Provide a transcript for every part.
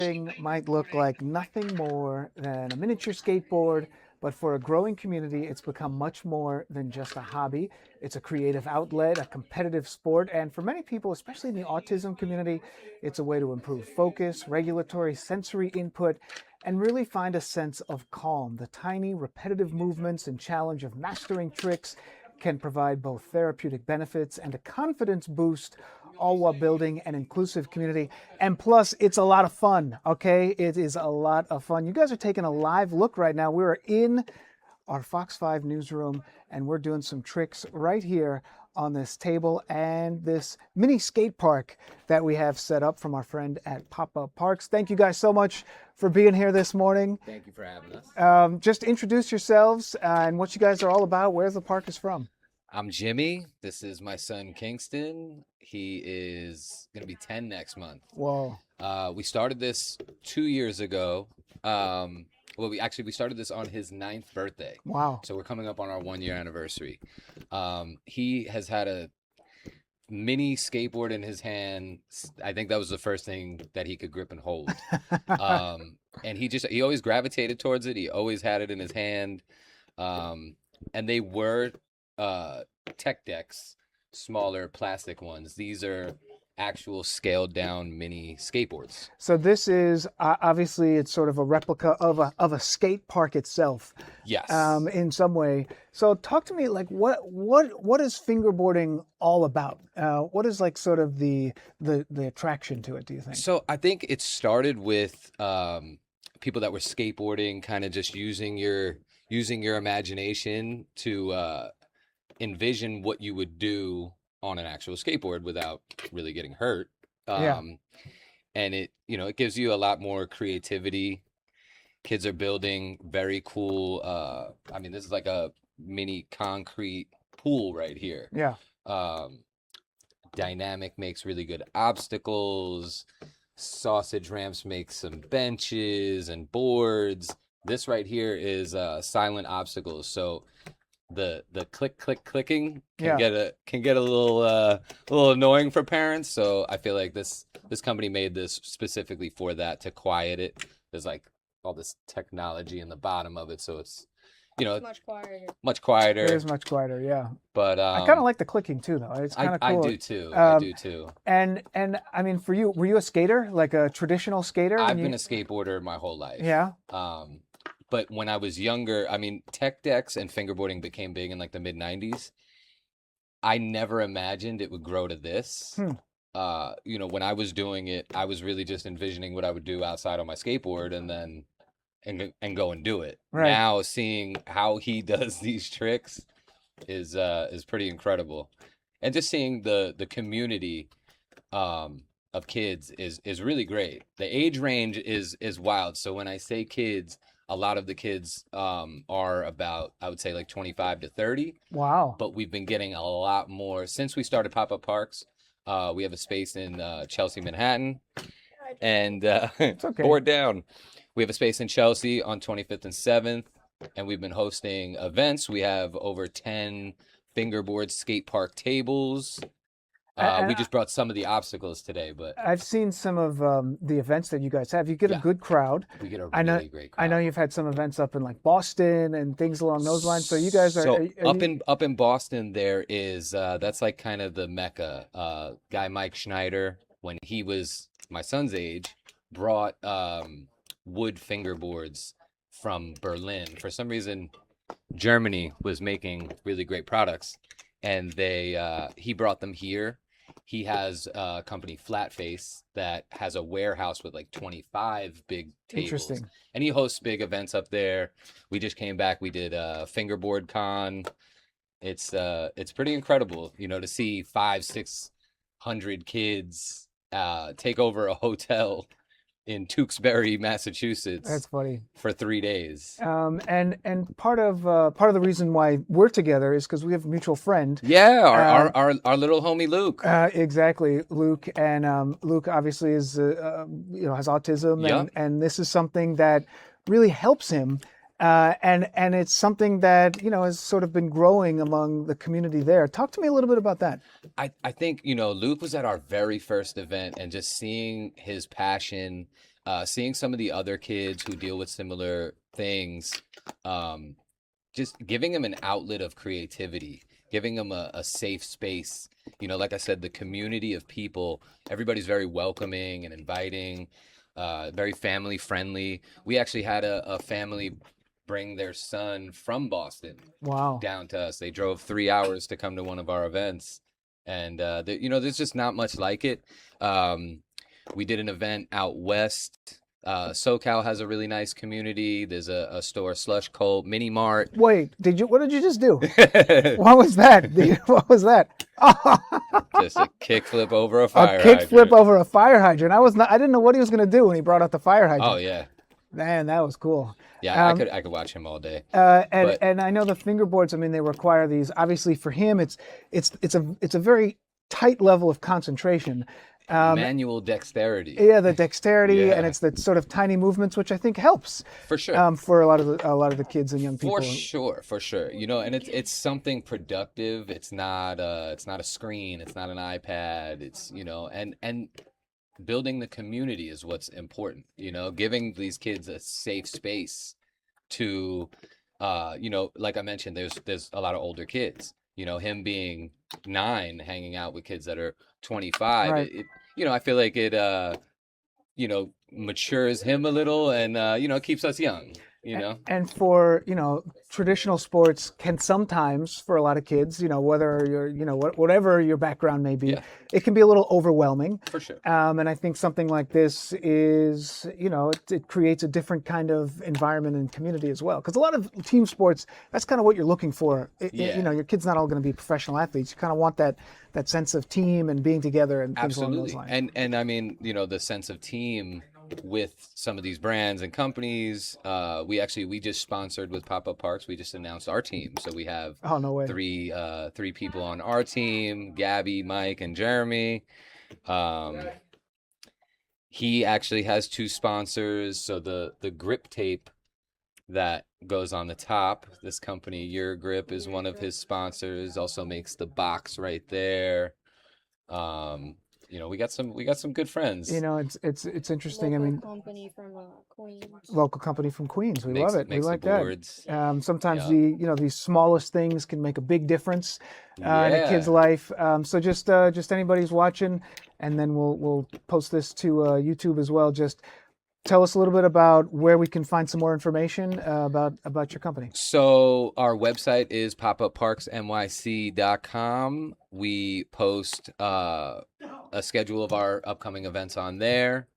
thing might look like nothing more than a miniature skateboard, but for a growing community, it's become much more than just a hobby. It's a creative outlet, a competitive sport, and for many people, especially in the autism community, it's a way to improve focus, regulatory, sensory input, and really find a sense of calm. The tiny, repetitive movements and challenge of mastering tricks can provide both therapeutic benefits and a confidence boost, all while building an inclusive community. And plus, it's a lot of fun, okay? It is a lot of fun. You guys are taking a live look right now. We're in our Fox 5 newsroom, and we're doing some tricks right here on this table and this mini skate park that we have set up from our friend at PopUp Parks. Thank you guys so much for being here this morning. Thank you for having us. Just introduce yourselves and what you guys are all about, where the park is from. I'm Jimmy. This is my son, Kingston. He is going to be 10 next month. Whoa. We started this 2 years ago. We started this on his 9th birthday. Wow. So we're coming up on our 1-year anniversary. He has had a mini skateboard in his hand. I think that was the first thing that he could grip and hold. And he always gravitated towards it. He always had it in his hand. And they were tech decks, smaller plastic ones. These are actual scaled down mini skateboards. So this is obviously it's sort of a replica of a skate park itself. Yes. In some way. So talk to me, like what is fingerboarding all about? What is like sort of the attraction to it, do you think? So I think it started with people that were skateboarding, kind of just using your imagination to envision what you would do on an actual skateboard without really getting hurt. Yeah. And it gives you a lot more creativity. Kids are building very cool. This is like a mini concrete pool right here. Yeah. Dynamic makes really good obstacles. Sausage ramps make some benches and boards. This right here is silent obstacles. So the clicking can get a little annoying for parents. So I feel like this company made this specifically for that, to quiet it. There's like all this technology in the bottom of it, so it's much quieter. much quieter. It is much quieter, yeah. But I kind of like the clicking too, though. It's kind of cool. I do too. I do too. And I mean, for you, were you a skater, like a traditional skater? I've been a skateboarder my whole life. Yeah. But when I was younger, tech decks and fingerboarding became big in like the mid 90s. I never imagined it would grow to this. When I was doing it, I was really just envisioning what I would do outside on my skateboard and go and do it. Right. Now seeing how he does these tricks is pretty incredible. And just seeing the community of kids is really great. The age range is wild. So when I say kids, a lot of the kids are about, I would say, like 25 to 30. Wow. But we've been getting a lot more since we started PopUp Parks. We have a space in Chelsea, Manhattan, and It's okay. board down. We have a space in Chelsea on 25th and 7th, and we've been hosting events. We have over 10 fingerboard skate park tables. We just brought some of the obstacles today, but I've seen some of the events that you guys have. You get a good crowd. we get a really great crowd. I know you've had some events up in like Boston and things along those lines. So you guys are up in Boston. There is that's like kind of the mecca. Guy Mike Schneider, when he was my son's age, brought wood fingerboards from Berlin. For some reason, Germany was making really great products, and he brought them here. He has a company, Flatface, that has a warehouse with like 25 big tables. Interesting. And he hosts big events up there. We just came back. We did Fingerboard Con. It's pretty incredible, to see 500-600 kids take over a hotel in Tewksbury, Massachusetts. That's funny. For 3 days. And part of the reason why we're together is because we have a mutual friend. Yeah, our little homie Luke. Exactly, Luke, and Luke obviously is has autism, Yep. and this is something that really helps him. And it's something that, has sort of been growing among the community there. Talk to me a little bit about that. I think, Luke was at our very first event, and just seeing his passion seeing some of the other kids who deal with similar things, um, just giving them an outlet of creativity, giving them a safe space. Like I said, the community of people, everybody's very welcoming and inviting, very family friendly. We actually had a family bring their son from Boston Wow. down to us. They drove 3 hours to come to one of our events. And, there's just not much like it. We did an event out west. SoCal has a really nice community. There's a store, Slush Cult, Mini Mart. Wait, what did you just do? What was that? What was that? Just a kickflip over a A fire kickflip hydrant. over a fire hydrant. I didn't know what he was going to do when he brought out the fire hydrant. Oh yeah, Man, that was cool. yeah. Um, I could watch him all day. and But and I know the fingerboards. I mean, they require these. Obviously, for him, it's a very tight level of concentration. manual dexterity, Yeah, the dexterity and Yeah. it's the sort of tiny movements, which I think helps for sure. for a lot of the kids and young people. For sure, for sure. And it's something productive. It's not a screen. It's not an iPad. It's and building the community is what's important. Giving these kids a safe space to, like I mentioned, there's a lot of older kids. Him being 9, hanging out with kids that are 25. Right. I feel like it matures him a little and keeps us young. And for traditional sports can sometimes, for a lot of kids, whether you're whatever your background may be, Yeah. it can be a little overwhelming. For sure. And I think something like this is, it creates a different kind of environment and community as well. Because a lot of team sports, that's kind of what you're looking for. Yeah. Your kid's not all going to be professional athletes. You kind of want that sense of team and being together and things along those Absolutely. lines. And I mean, the sense of team with some of these brands and companies. We just sponsored with PopUp Parks. We just announced our team. So we have Oh, no way. three people on our team, Gabby, Mike, and Jeremy. He actually has 2 sponsors. So the grip tape that goes on the top, this company, Your Grip, is one of his sponsors. Also makes the box right there. We got some good friends. It's interesting. I mean, company from Queens. local company from Queens. We Makes- love it. We makes the like that. boards. Sometimes Yeah. these smallest things can make a big difference in a kid's Yeah. life. So just anybody who's watching, and then we'll post this to YouTube as well. Just tell us a little bit about where we can find some more information about your company. So our website is popupparksnyc.com. We post a schedule of our upcoming events on there,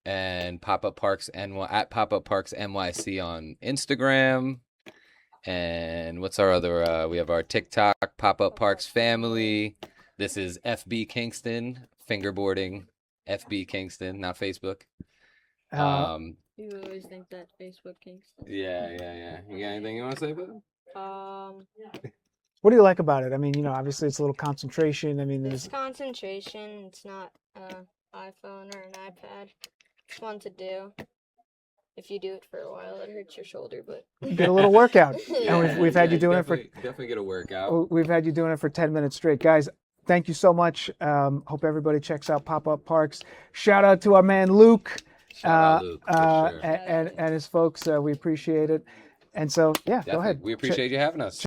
and Pop-Up Parks NY at Pop-Up Parks NYC on Instagram. And what's our other? We have our TikTok, Pop-Up Parks Family. This is FB Kingston, fingerboarding, FB Kingston, not Facebook. Uh, You always think that Facebook Kingston. Yeah. You got anything you want to say about it? what do you like about it? I mean, obviously it's a little concentration. I mean, It's there's concentration. It's not an iPhone or an iPad. It's fun to do. If you do it for a while, it hurts your shoulder, but get a little workout. Yeah. And we've had you doing it for definitely get a workout. We've had you doing it for 10 minutes straight. Guys, thank you so much. Hope everybody checks out Pop-Up Parks. Shout out to our man Luke, Shout out Luke, for sure. and his folks. We appreciate it. And so, yeah, go Definitely. ahead. We appreciate you having us.